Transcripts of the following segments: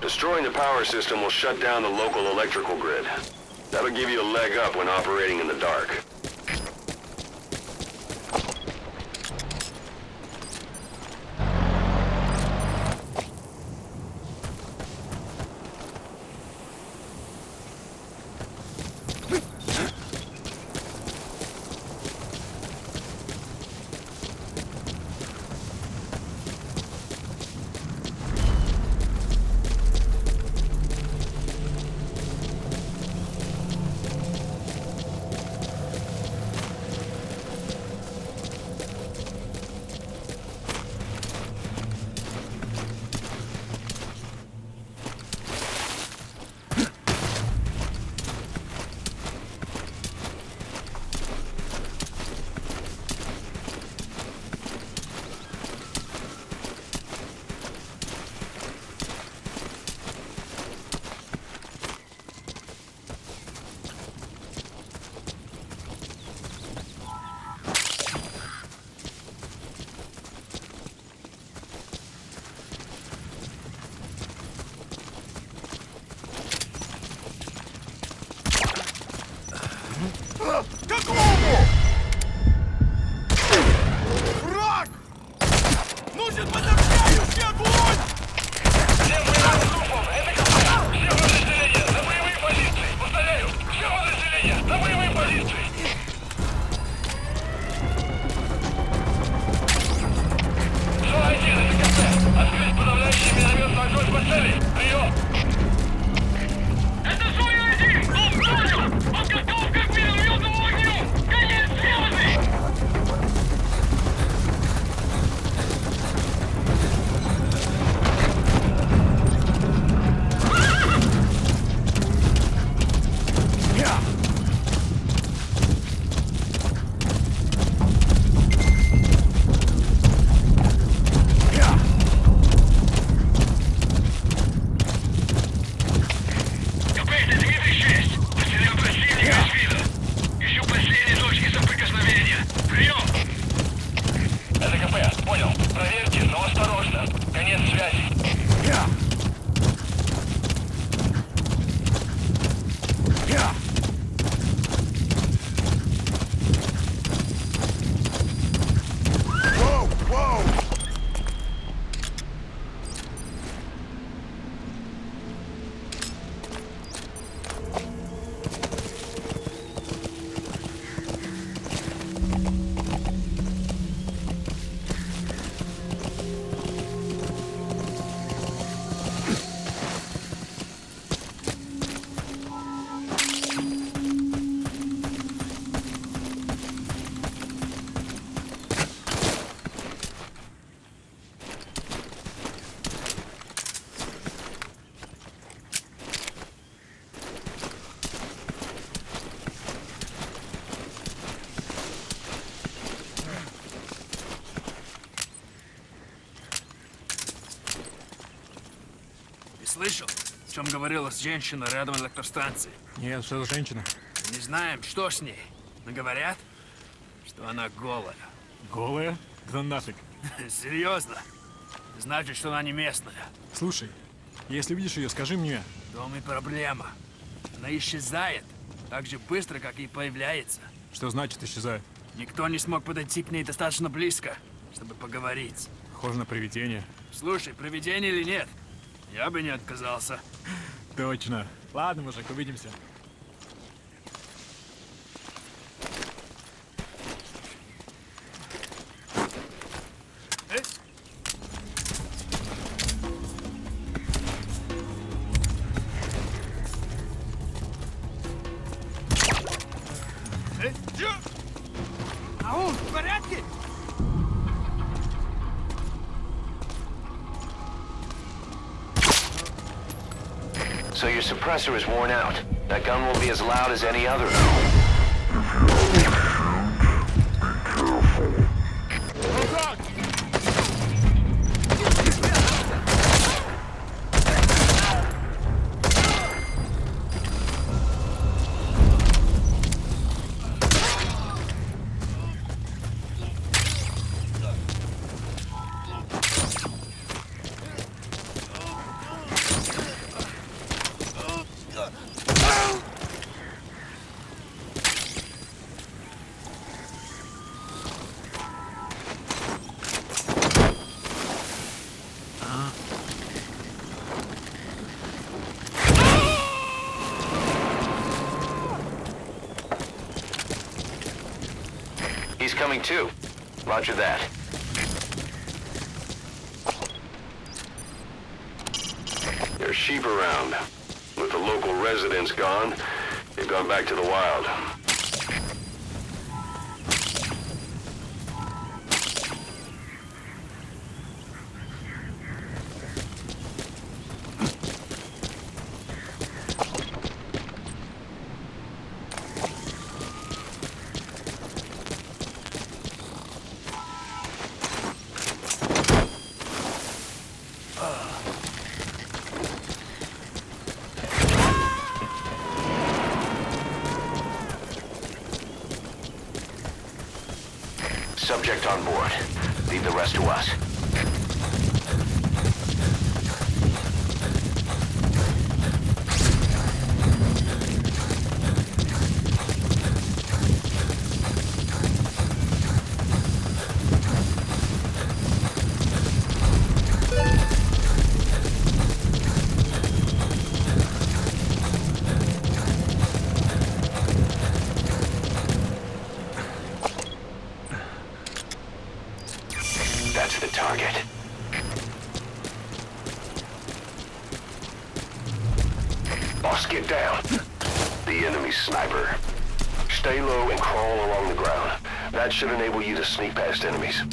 Destroying the power system will shut down the local electrical grid. That'll give you a leg up when operating in the dark. Какому? Враг! Нужен подавляющий огонь! Всем боевым группам! Это КП! Все подразделения на боевые позиции! Повторяю! Все подразделения на боевые позиции! Зона-1, это КП! Открыть подавляющий минометный огонь по цели! Прием! Это Зона-1! Дом понял! Подготовка к минометному огню! Конец связи! Слышал, о чем говорила женщина рядом от электростанции? Нет, что за женщина? Не знаем, что с ней, но говорят, что она голая. Голая? Да нафиг. Серьезно? Значит, что она не местная. Слушай, если видишь ее, скажи мне. В том и проблема. Она исчезает так же быстро, как и появляется. Что значит исчезает? Никто не смог подойти к ней достаточно близко, чтобы поговорить. Похоже на привидение. Слушай, привидение или нет, я бы не отказался. Точно. Ладно, мужик, увидимся. Аун, в порядке? So your suppressor is worn out. That gun will be as loud as any other, though. He's coming too. Roger that. There's sheep around. With the local residents gone, they've gone back to the wild. Subject on board. Leave the rest to us. That's the target. Boss, get down. The enemy sniper. Stay low and crawl along the ground. That should enable you to sneak past enemies.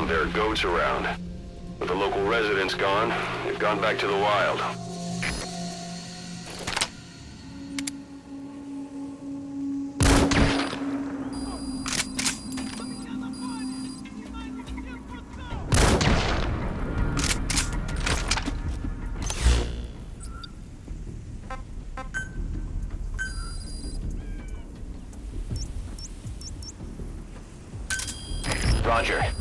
There are goats around. With the local residents gone, they've gone back to the wild. Roger.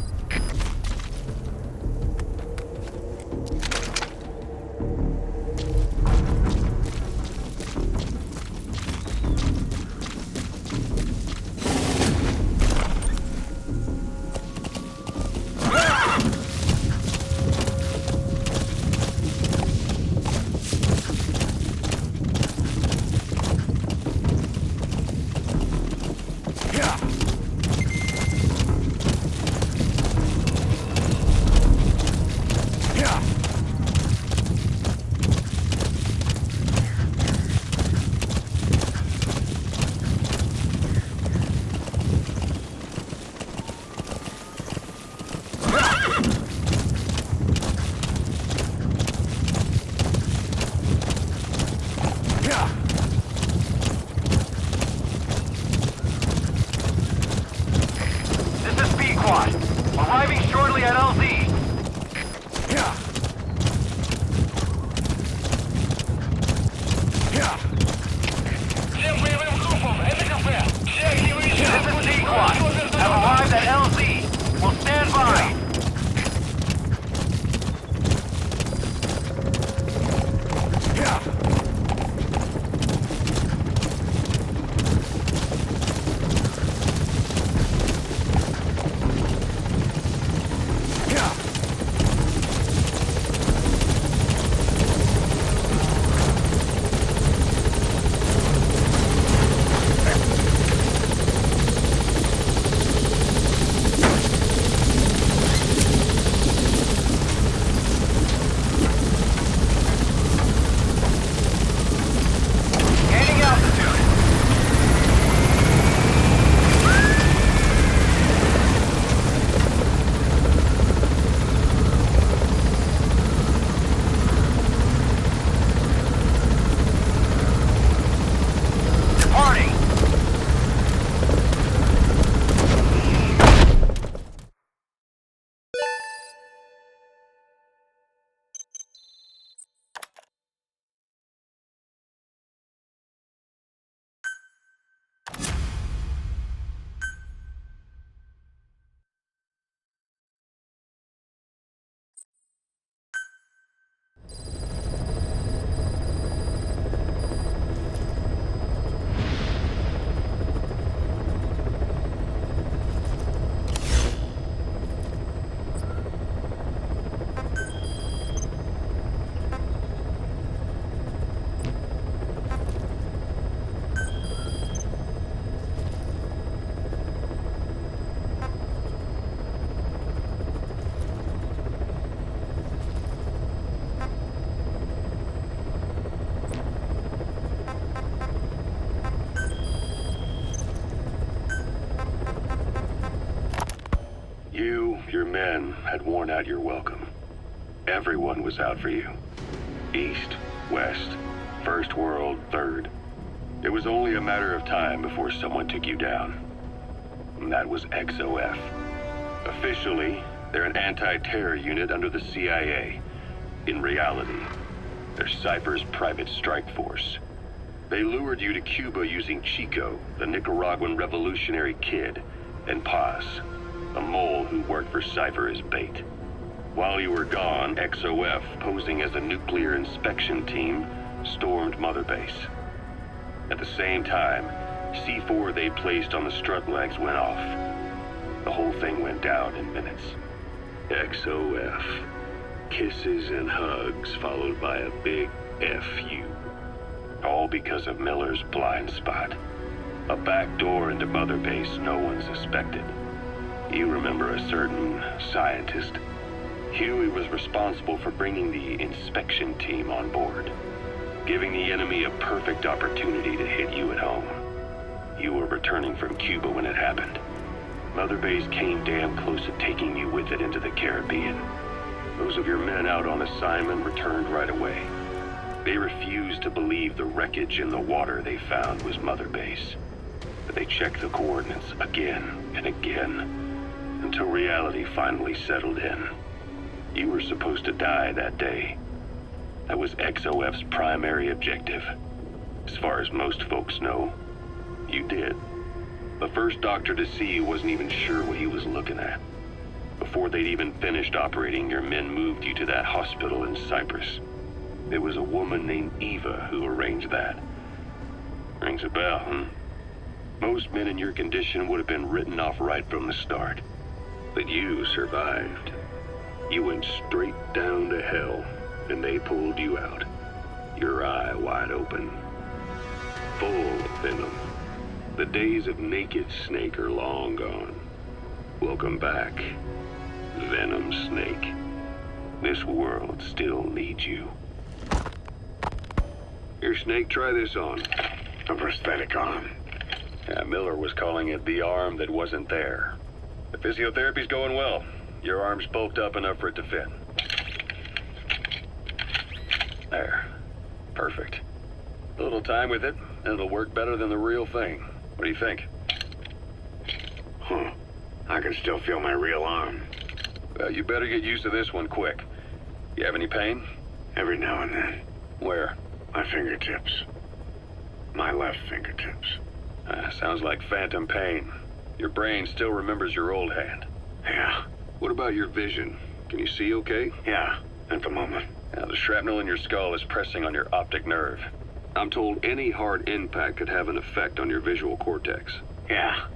This is Speed Quad. Arriving shortly at LZ. Всем боевым группам, это кафе. Все огневые This is Speed Quad. Have arrived at LZ. Will stand by. Gaining altitude. Departing. Your men had worn out your welcome. Everyone was out for you. East, West, First World, Third. It was only a matter of time before someone took you down. And that was XOF. Officially, they're an anti-terror unit under the CIA. In reality, they're Cypher's private strike force. They lured you to Cuba using Chico, the Nicaraguan revolutionary kid, and Paz, a mole who worked for Cypher as bait. While you were gone, XOF, posing as a nuclear inspection team, stormed Mother Base. At the same time, C4 they placed on the strut legs went off. The whole thing went down in minutes. XOF. Kisses and hugs followed by a big FU. All because of Miller's blind spot. A back door into Mother Base no one suspected. You remember a certain scientist? Huey was responsible for bringing the inspection team on board, giving the enemy a perfect opportunity to hit you at home. You were returning from Cuba when it happened. Mother Base came damn close to taking you with it into the Caribbean. Those of your men out on assignment returned right away. They refused to believe the wreckage in the water they found was Mother Base. But they checked the coordinates again and again, until reality finally settled in. You were supposed to die that day. That was XOF's primary objective. As far as most folks know, you did. The first doctor to see you wasn't even sure what he was looking at. before they'd even finished operating, your men moved you to that hospital in Cyprus. It was a woman named Eva who arranged that. Rings a bell, hmm? Most men in your condition would have been written off right from the start. But you survived. You went straight down to hell, and they pulled you out. Your eye wide open. Full venom. The days of Naked Snake are long gone. Welcome back, Venom Snake. This world still needs you. Here, Snake, try this on. A prosthetic arm. Yeah, Miller was calling it the arm that wasn't there. The physiotherapy's going well. Your arm's bulked up enough for it to fit. There. Perfect. A little time with it, and it'll work better than the real thing. What do you think? Huh. I can still feel my real arm. Well, you better get used to this one quick. You have any pain? Every now and then. Where? My fingertips. My left fingertips. Sounds like phantom pain. Your brain still remembers your old hand. Yeah. What about your vision? Can you see okay? Yeah. At the moment. Now, the shrapnel in your skull is pressing on your optic nerve. I'm told any hard impact could have an effect on your visual cortex. Yeah.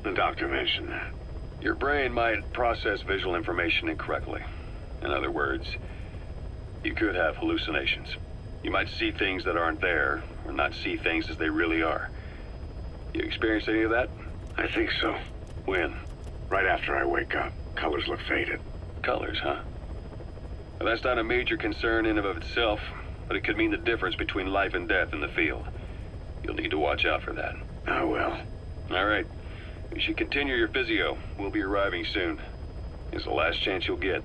The doctor mentioned that. Your brain might process visual information incorrectly. In other words, you could have hallucinations. You might see things that aren't there, or not see things as they really are. You experienced any of that? I think so. When? Right after I wake up. Colors look faded. Colors, huh? Well, that's not a major concern in and of itself, but it could mean the difference between life and death in the field. You'll need to watch out for that. I will. All right. You should continue your physio. We'll be arriving soon. It's the last chance you'll get.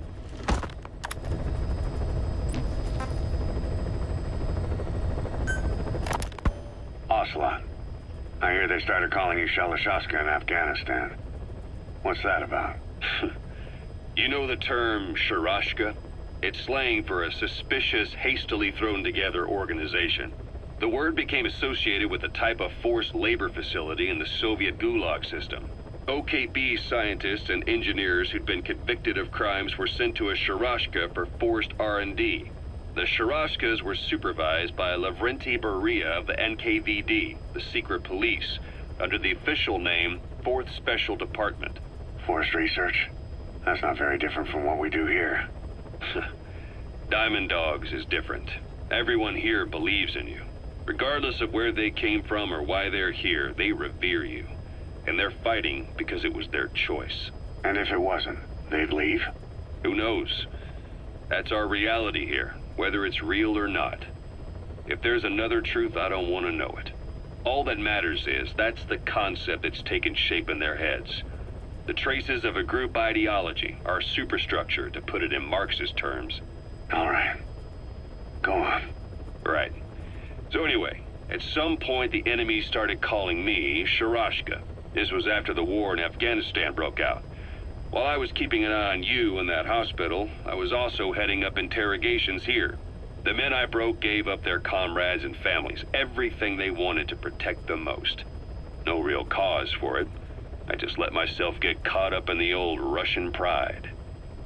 Ocelot. I hear they started calling you Shalashaska in Afghanistan. What's that about? You know the term Sharashka? It's slang for a suspicious, hastily thrown together organization. The word became associated with a type of forced labor facility in the Soviet Gulag system. OKB scientists and engineers who'd been convicted of crimes were sent to a Sharashka for forced R&D. The Sharashkas were supervised by Lavrenti Beria of the NKVD, the secret police, under the official name 4th Special Department. Forced research? That's not very different from what we do here. Diamond Dogs is different. Everyone here believes in you. Regardless of where they came from or why they're here, they revere you. And they're fighting because it was their choice. And if it wasn't, they'd leave? Who knows? That's our reality here, whether it's real or not. If there's another truth, I don't want to know it. All that matters is that's the concept that's taken shape in their heads. The traces of a group ideology, our superstructure, to put it in Marxist terms. All right. Go on. Right. So anyway, at some point the enemy started calling me Sharashka. This was after the war in Afghanistan broke out. While I was keeping an eye on you in that hospital, I was also heading up interrogations here. The men I broke gave up their comrades and families, everything they wanted to protect them most. No real cause for it. I just let myself get caught up in the old Russian pride.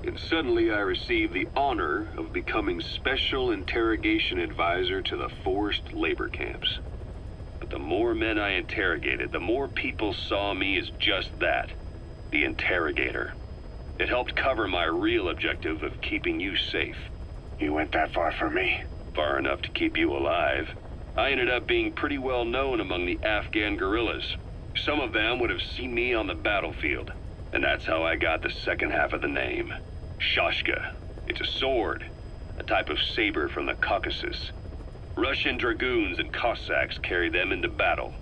And suddenly I received the honor of becoming Special Interrogation Advisor to the forced labor camps. But the more men I interrogated, the more people saw me as just that, the interrogator. It helped cover my real objective of keeping you safe. You went that far for me? Far enough to keep you alive. I ended up being pretty well known among the Afghan guerrillas. Some of them would have seen me on the battlefield, and that's how I got the second half of the name. Shashka. It's a sword, a type of saber from the Caucasus. Russian dragoons and Cossacks carry them into battle.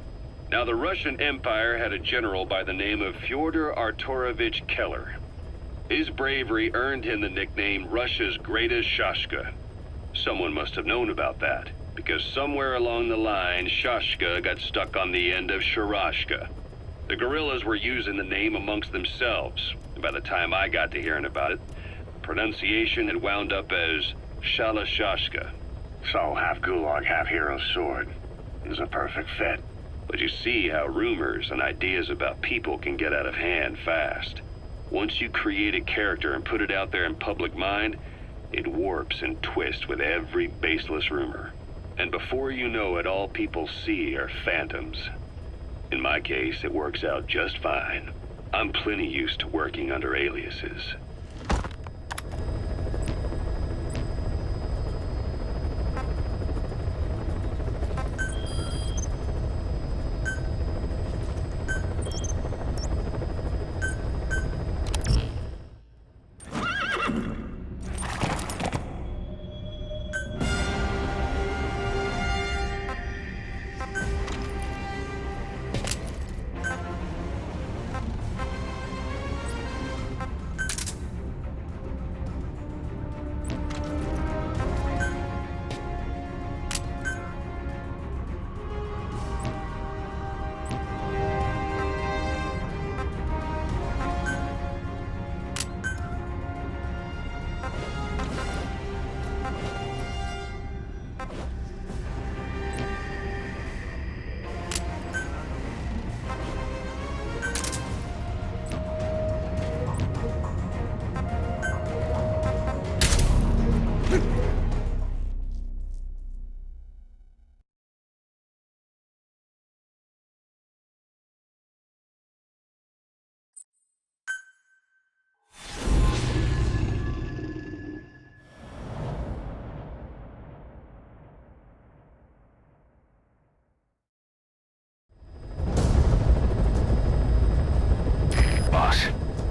Now, the Russian Empire had a general by the name of Fyodor Arturovich Keller. His bravery earned him the nickname Russia's Greatest Shashka. Someone must have known about that, because somewhere along the line, Shashka got stuck on the end of Sharashka. The guerrillas were using the name amongst themselves, and by the time I got to hearing about it, pronunciation had wound up as Shalashashka. So, half Gulag, half Hero Sword. Is a perfect fit. But you see how rumors and ideas about people can get out of hand fast. Once you create a character and put it out there in public mind, it warps and twists with every baseless rumor. And before you know it, all people see are phantoms. In my case, it works out just fine. I'm plenty used to working under aliases.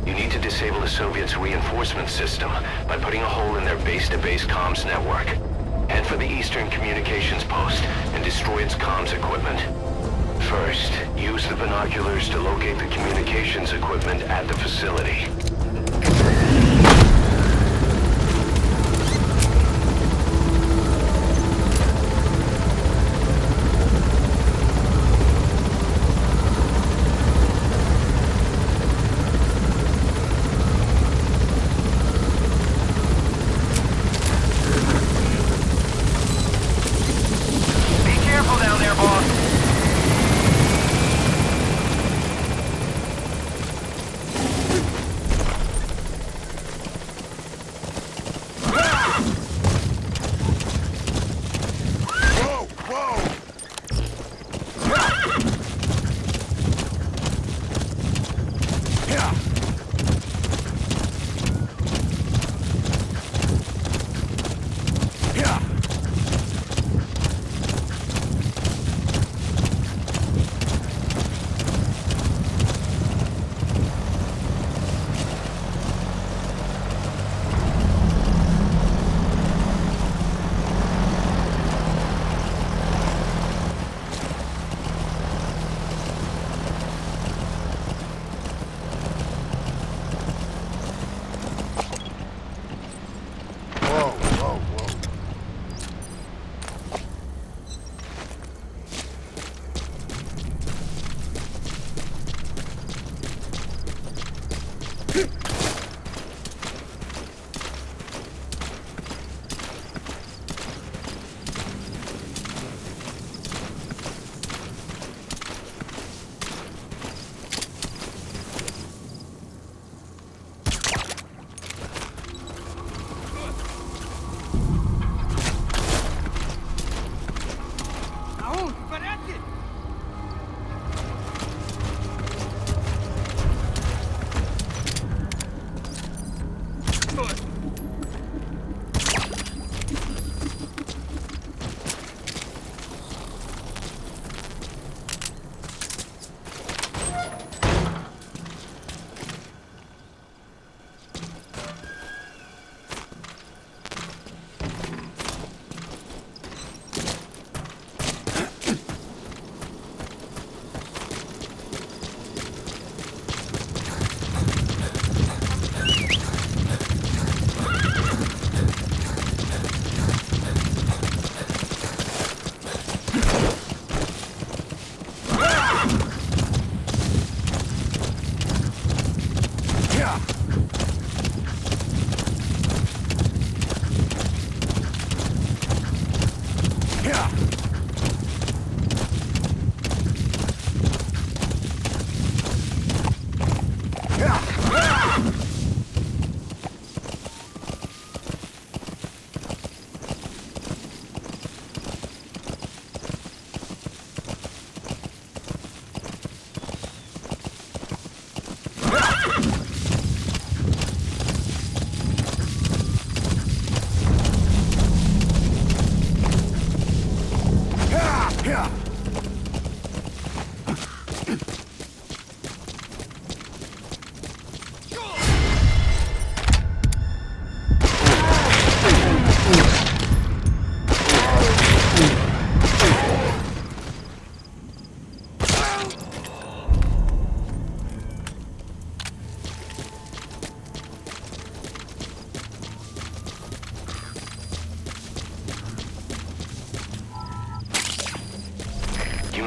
You need to disable the Soviets' reinforcement system by putting a hole in their base-to-base comms network. Head for the Eastern Communications Post and destroy its comms equipment. First, use the binoculars to locate the communications equipment at the facility.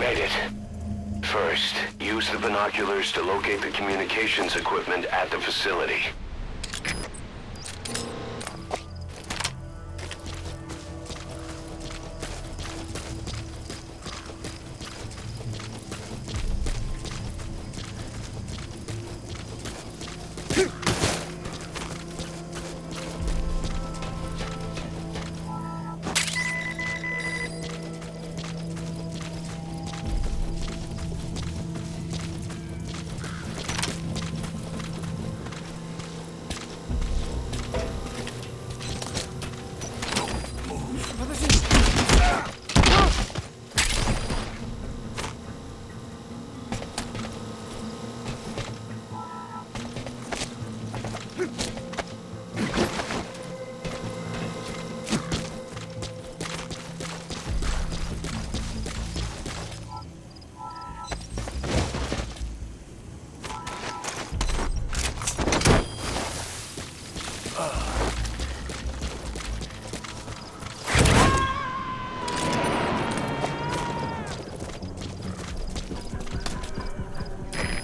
made it. First, use the binoculars to locate the communications equipment at the facility.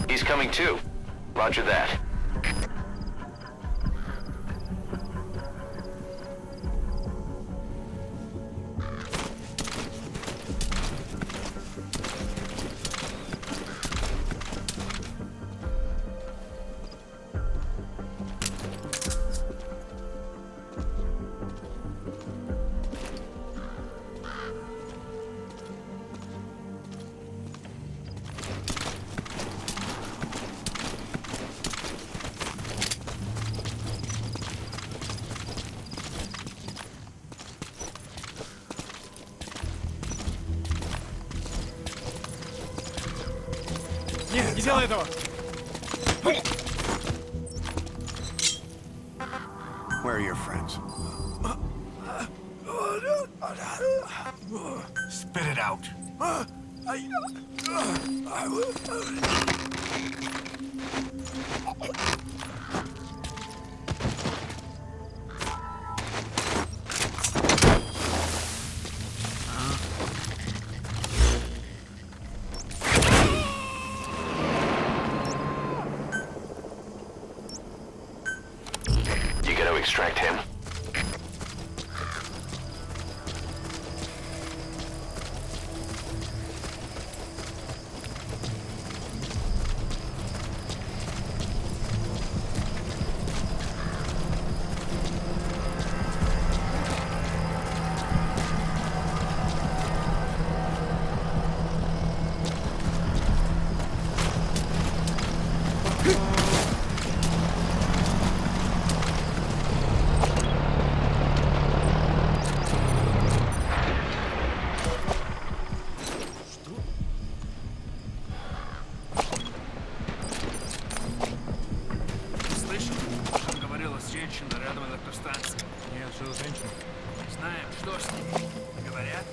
He's coming too. Roger that. Нет, не делай этого! Where are your friends? Spit it out. You gotta extract him. Слышал? Там говорила женщина рядом электростанции. Нет, что за женщина? Знаем, что с ней. Говорят,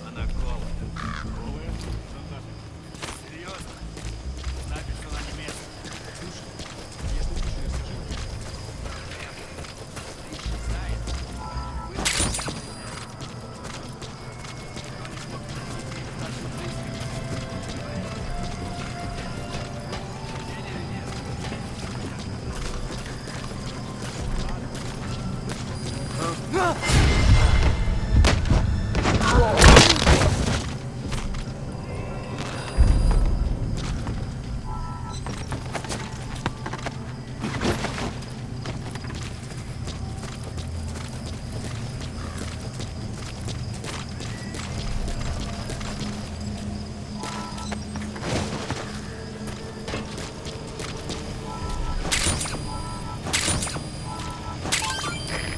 она голая. Голая? Да нафиг. Серьезно? Значит, что она не местная. Слушай, если видишь ее, скажи мне. Исчезает.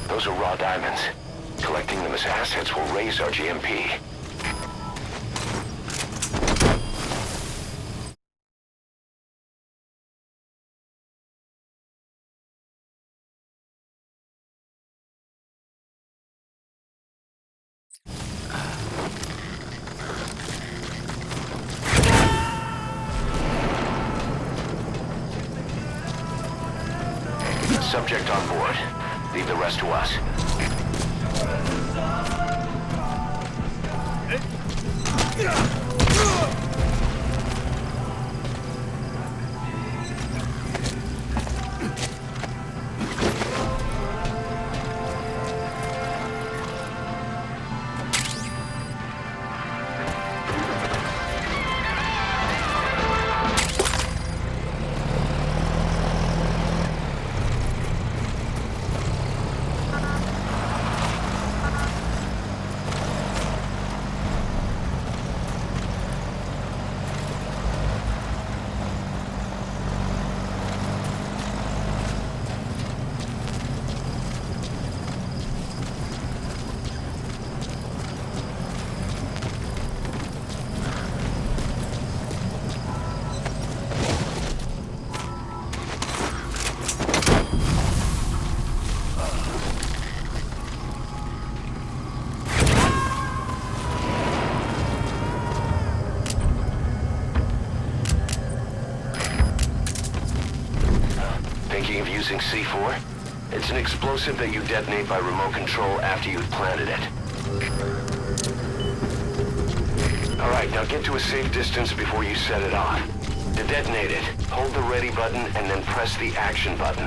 Those are raw diamonds. Collecting them as assets will raise our GMP. Subject on board. Leave the rest to us. Yeah! using C4? It's an explosive that you detonate by remote control after you've planted it. Alright, now get to a safe distance before you set it off. To detonate it, hold the ready button and then press the action button.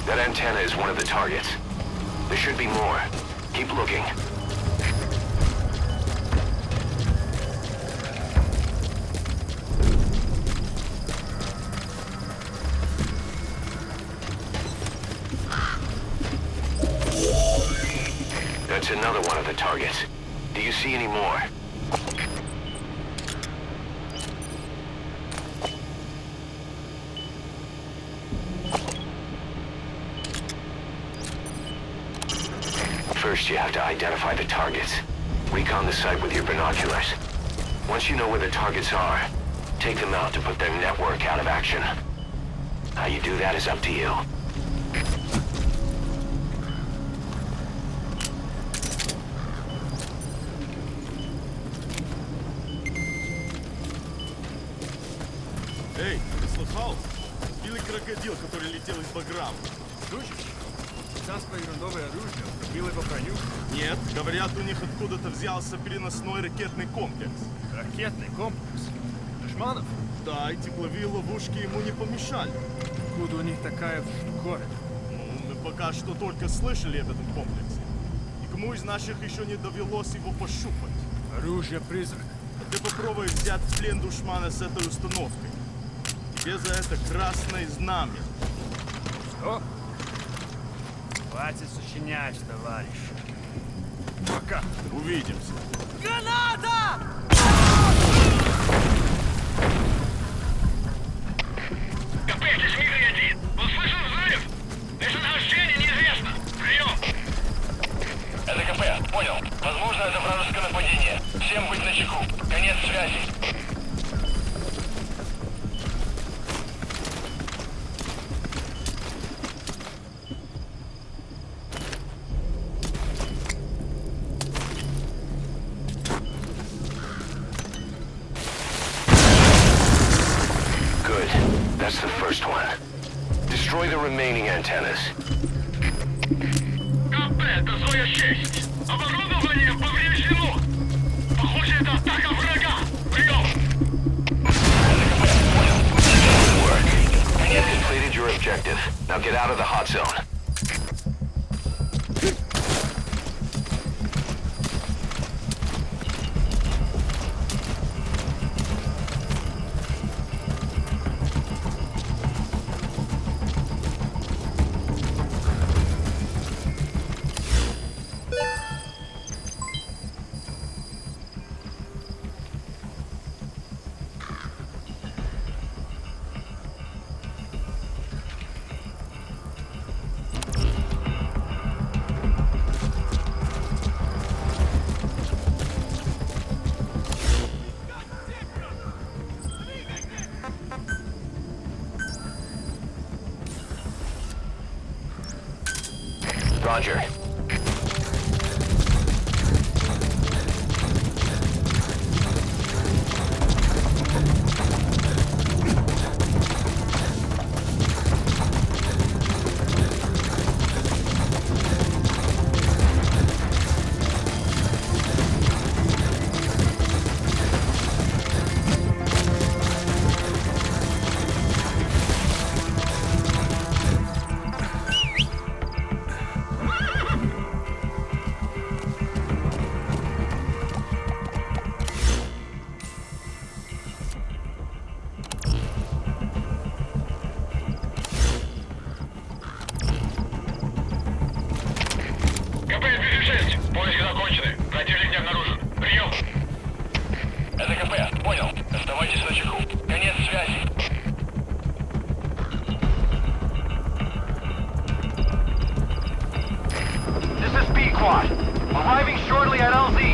That antenna is one of the targets. There should be more. Keep looking. That's another one of the targets. Do you see any more? First, you have to identify the targets. Recon the site with your binoculars. Once you know where the targets are, take them out to put their network out of action. How you do that is up to you. Эй, ты слыхал? Убили крокодил, который летел из Баграма. Слышишь? Царское ерундовое оружие убило его броню. Нет, говорят, у них откуда-то взялся переносной ракетный комплекс. Ракетный комплекс. Душманов? Да, и тепловые ловушки ему не помешали. Откуда у них такая штуковина? Ну, мы пока что только слышали об этом комплексе. Никому из наших еще не довелось его пощупать. Оружие-призрак. А ты попробуй взять в плен душмана с этой установкой. Тебе за это красное знамя. Что? Хватит сочинять, товарищ. Пока. Увидимся. Граната! КП, здесь Мигры-1. Услышал взрыв. Местонахождение неизвестно. Прием. Это КП, понял. Возможно, это вражеское нападение. Всем быть начеку. Конец связи. That's the first one. Destroy the remaining antennas. КП, это Зоя 6. Оборудование повреждено. Похоже, это атака врага. Прием. Good work. You've completed your objective. Now get out of the hot zone. Roger. Поиски закончены. Противник не обнаружен. Прием. Это КП. Понял. Оставайтесь на чеку. Конец связи. This is Speed Quad. Arriving shortly at LZ